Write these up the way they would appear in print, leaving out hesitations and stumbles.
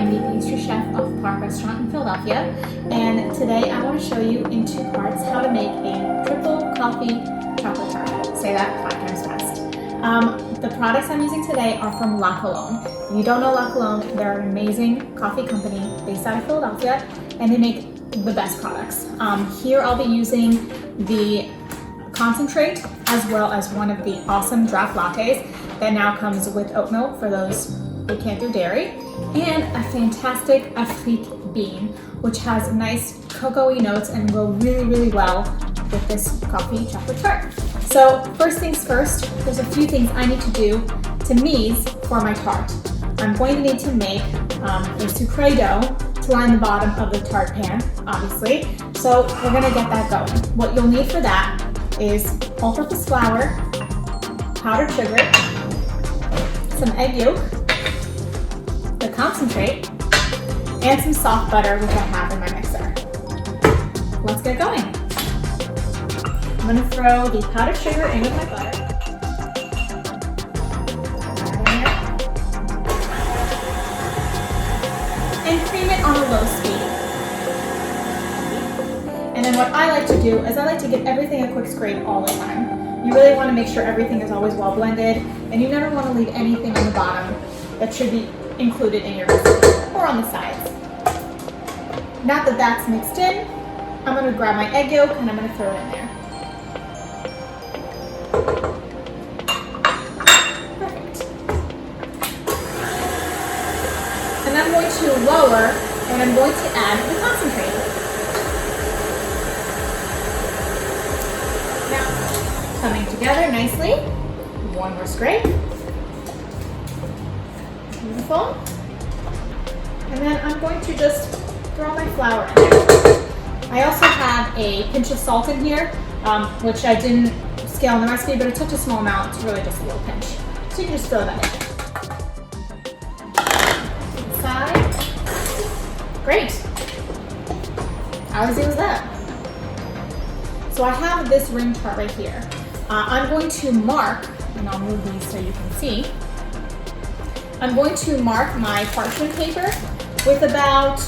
I'm the pastry chef of Parc restaurant in Philadelphia, and today I want to show you in 2 parts how to make a triple coffee chocolate tart. Say that 5 times fast. The products I'm using today are from La Colombe. If you don't know La Colombe, they're an amazing coffee company based out of Philadelphia, and they make the best products. Here I'll be using the concentrate as well as one of the awesome draft lattes that now comes with oat milk for those who can't do dairy, and a fantastic Afrique bean, which has nice cocoa-y notes and will really, really well with this coffee chocolate tart. So first things first, there's a few things I need to do to mise for my tart. I'm going to need to make a sucré dough to line the bottom of the tart pan, obviously. So we're gonna get that going. What you'll need for that is all-purpose flour, powdered sugar, some egg yolk, the concentrate, and some soft butter, which I have in my mixer. Let's get going. I'm gonna throw the powdered sugar in with my butter. And cream it on a low speed. And then what I like to do is I like to give everything a quick scrape all the time. You really want to make sure everything is always well blended, and you never want to leave anything on the bottom that should be included in your recipe or on the sides. Now that that's mixed in, I'm going to grab my egg yolk and I'm going to throw it in there. Perfect. And I'm going to lower and I'm going to add the concentrate. Now, coming together nicely. One more scrape. Beautiful. And then I'm going to just throw my flour in there. I also have a pinch of salt in here, which I didn't scale in the recipe, but it's such a small amount, it's really just a little pinch. So you can just throw that in. To the side. Great. How easy was that? So I have this ring tart right here. I'm going to mark, and I'll move these so you can see. I'm going to mark my parchment paper with about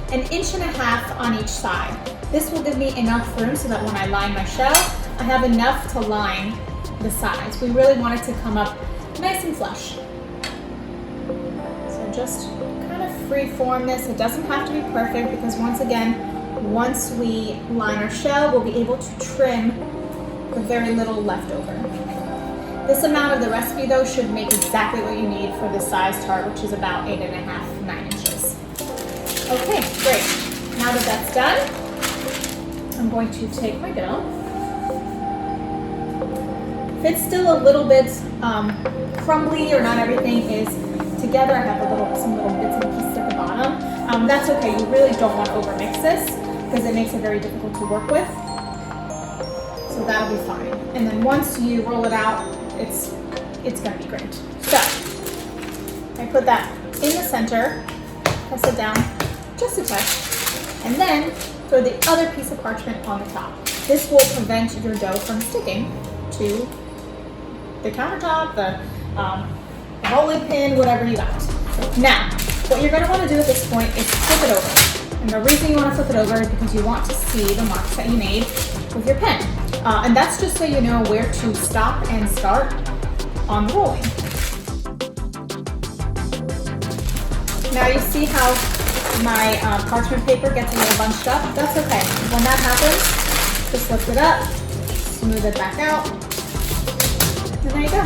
1.5 inches on each side. This will give me enough room so that when I line my shell, I have enough to line the sides. We really want it to come up nice and flush. So just kind of free form this. It doesn't have to be perfect because once again, once we line our shell, we'll be able to trim the very little left over. This amount of the recipe though should make exactly what you need for the size tart, which is about 8.5, 9 inches. Okay, great. Now that that's done, I'm going to take my dough. If it's still a little bit crumbly or not everything is together, I have some little bits and pieces at the bottom. That's okay, you really don't want to overmix this because it makes it very difficult to work with. So that'll be fine. And then once you roll it out, it's gonna be great. So I put that in the center, press it down just a touch, and then throw the other piece of parchment on the top. This will prevent your dough from sticking to the countertop, the rolling pin, whatever you got. Now, what you're gonna wanna do at this point is flip it over. And the reason you wanna flip it over is because you want to see the marks that you made with your pen. And that's just so you know where to stop and start on the rolling. Now you see how my parchment paper gets a little bunched up? That's okay. When that happens, just lift it up, smooth it back out, and there you go.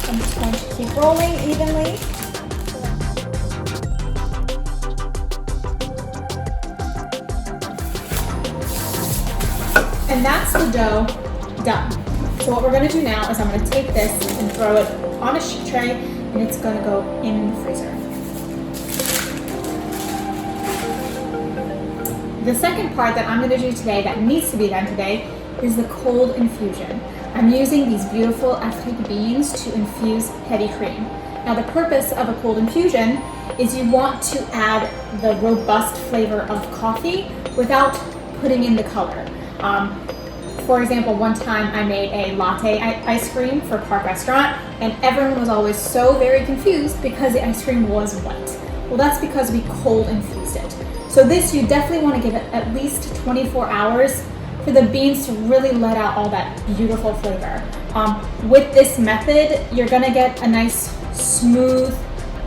I'm just going to keep rolling evenly. And that's the dough done. So what we're gonna do now is I'm gonna take this and throw it on a sheet tray, and it's gonna go in the freezer. The second part that I'm gonna do today that needs to be done today is the cold infusion. I'm using these beautiful Afrique beans to infuse heavy cream. Now the purpose of a cold infusion is you want to add the robust flavor of coffee without putting in the color. For example, one time I made a latte ice cream for Parc restaurant, and everyone was always so very confused because the ice cream was white. Well, that's because we cold infused it. So this, you definitely want to give it at least 24 hours for the beans to really let out all that beautiful flavor. With this method, you're gonna get a nice smooth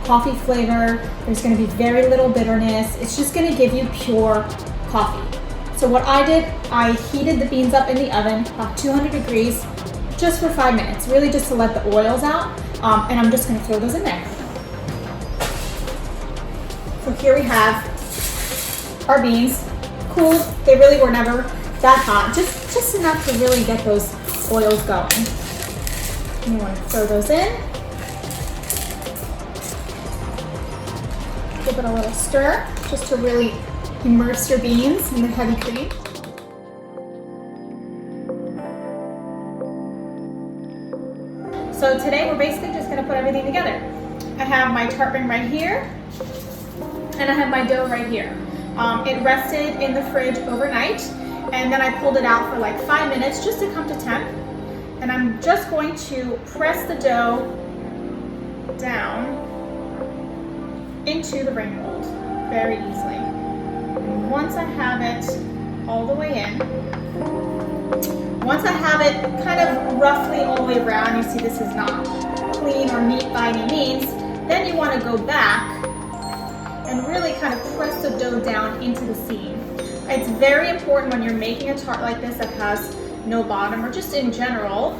coffee flavor. There's gonna be very little bitterness. It's just gonna give you pure coffee. So what I did, I heated the beans up in the oven, about 200 degrees, just for 5 minutes, really just to let the oils out. And I'm just gonna throw those in there. So here we have our beans, cooled. They really were never that hot, just enough to really get those oils going. And you want to throw those in. Give it a little stir, just to really immerse your beans in the heavy cream. So today we're basically just going to put everything together. I have my tart ring right here, and I have my dough right here. It rested in the fridge overnight, and then I pulled it out for like 5 minutes just to come to temp. And I'm just going to press the dough down into the ring mold very easily. And once I have it all the way in, once I have it kind of roughly all the way around, you see this is not clean or neat by any means, then you want to go back and really kind of press the dough down into the seam. It's very important when you're making a tart like this that has no bottom, or just in general,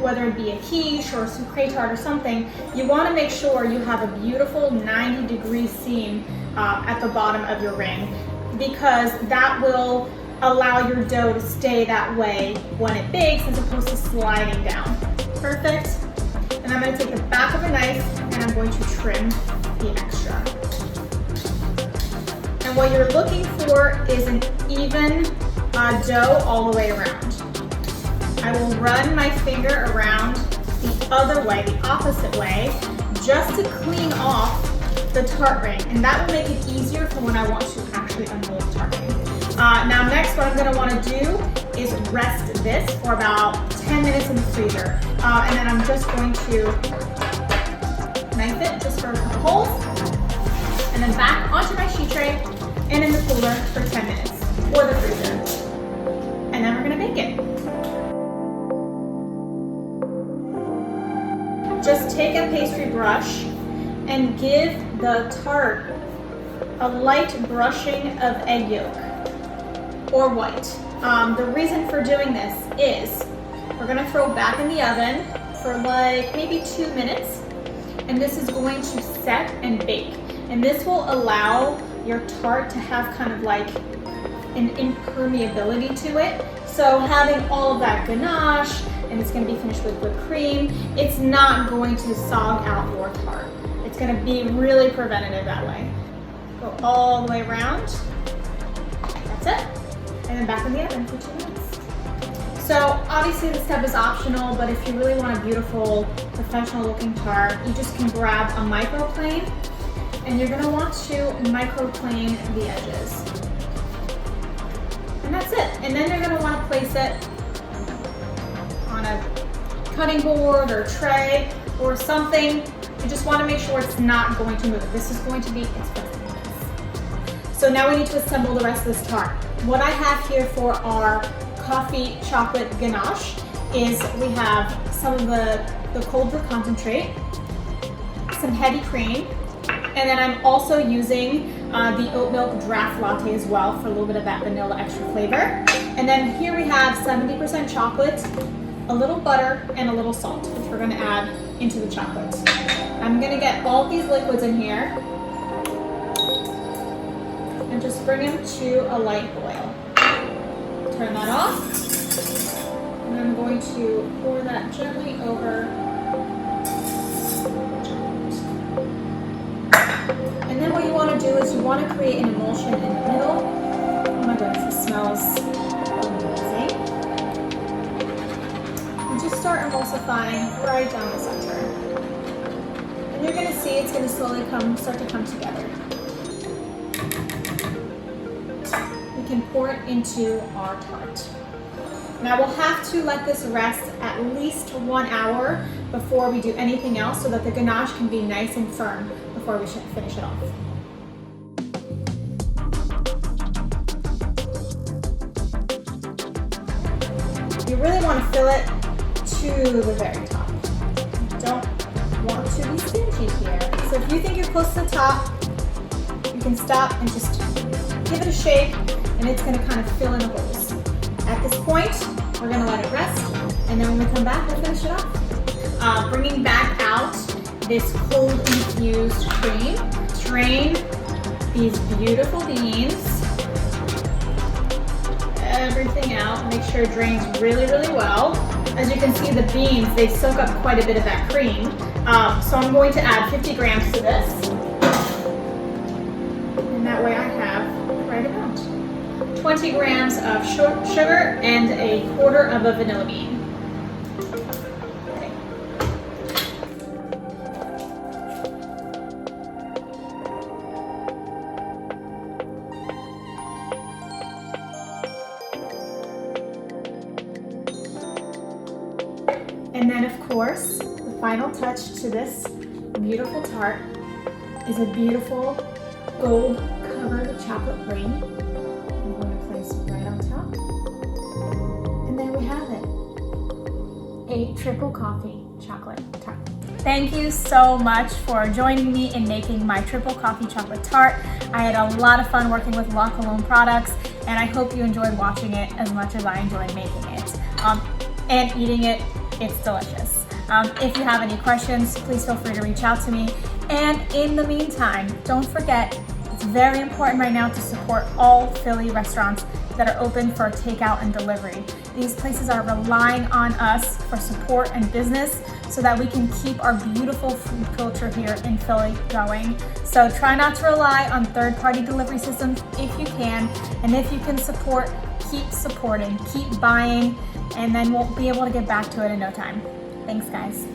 whether it be a quiche or a sucré tart or something, you want to make sure you have a beautiful 90-degree seam at the bottom of your ring, because that will allow your dough to stay that way when it bakes as opposed to sliding down. Perfect. And I'm going to take the back of a knife and I'm going to trim the extra. And what you're looking for is an even dough all the way around. I will run my finger around the other way, the opposite way, just to clean off the tart ring, and that will make it easier for when I want to actually unmold the tart ring. Now next, what I'm going to want to do is rest this for about 10 minutes in the freezer, and then I'm just going to knife it just for a couple holes, and then back onto my sheet tray and in the cooler for 10 minutes, or the freezer. And then we're going to bake it. Just take a pastry brush and give the tart a light brushing of egg yolk or white. The reason for doing this is we're going to throw back in the oven for like maybe 2 minutes, and this is going to set and bake. And this will allow your tart to have kind of like an impermeability to it. So having all of that ganache, and it's going to be finished with whipped cream, it's not going to sog out your tart. It's going to be really preventative that way. Go all the way around. That's it. And then back in the oven for 2 minutes. So obviously this step is optional, but if you really want a beautiful, professional looking tart, you just can grab a microplane, and you're going to want to microplane the edges. And that's it. And then you're going to want to place it on a cutting board or tray or something. You just want to make sure it's not going to move. This is going to be its best mess. So now we need to assemble the rest of this tart. What I have here for our coffee chocolate ganache is we have some of the cold brew concentrate, some heavy cream, and then I'm also using the oatmilk draft latte as well for a little bit of that vanilla extra flavor. And then here we have 70% chocolate, a little butter, and a little salt, which we're going to add into the chocolate. I'm going to get all these liquids in here and just bring them to a light boil. Turn that off, and I'm going to pour that gently over. And then what you want to do is you want to create an emulsion in the middle. Oh my goodness, this smells amazing. And just start emulsifying right down the center. And you're going to see it's going to slowly start to come together. We can pour it into our tart. Now we'll have to let this rest at least 1 hour before we do anything else, so that the ganache can be nice and firm before we finish it off. You really want to fill it to the very top. You don't want to be stingy here. So if you think you're close to the top, you can stop and just give it a shake, and it's going to kind of fill in the holes. At this point, we're going to let it rest, and then when we come back, we'll finish it off. Bringing back out this cold infused cream. Strain these beautiful beans, everything out. Make sure it drains really, really well. As you can see, the beans, they soak up quite a bit of that cream. So I'm going to add 50 grams to this. And that way I have the right amount. 20 grams of sugar and a quarter of a vanilla bean. And then, of course, the final touch to this beautiful tart is a beautiful gold-covered chocolate ring. I'm going to place it right on top. And there we have it, a triple coffee chocolate tart. Thank you so much for joining me in making my triple coffee chocolate tart. I had a lot of fun working with La Colombe products, and I hope you enjoyed watching it as much as I enjoyed making it. And eating it. It's delicious. If you have any questions, please feel free to reach out to me. And in the meantime, don't forget, it's very important right now to support all Philly restaurants that are open for takeout and delivery. These places are relying on us for support and business so that we can keep our beautiful food culture here in Philly going. So try not to rely on third-party delivery systems if you can. And if you can support, keep supporting, keep buying, and then we'll be able to get back to it in no time. Thanks, guys.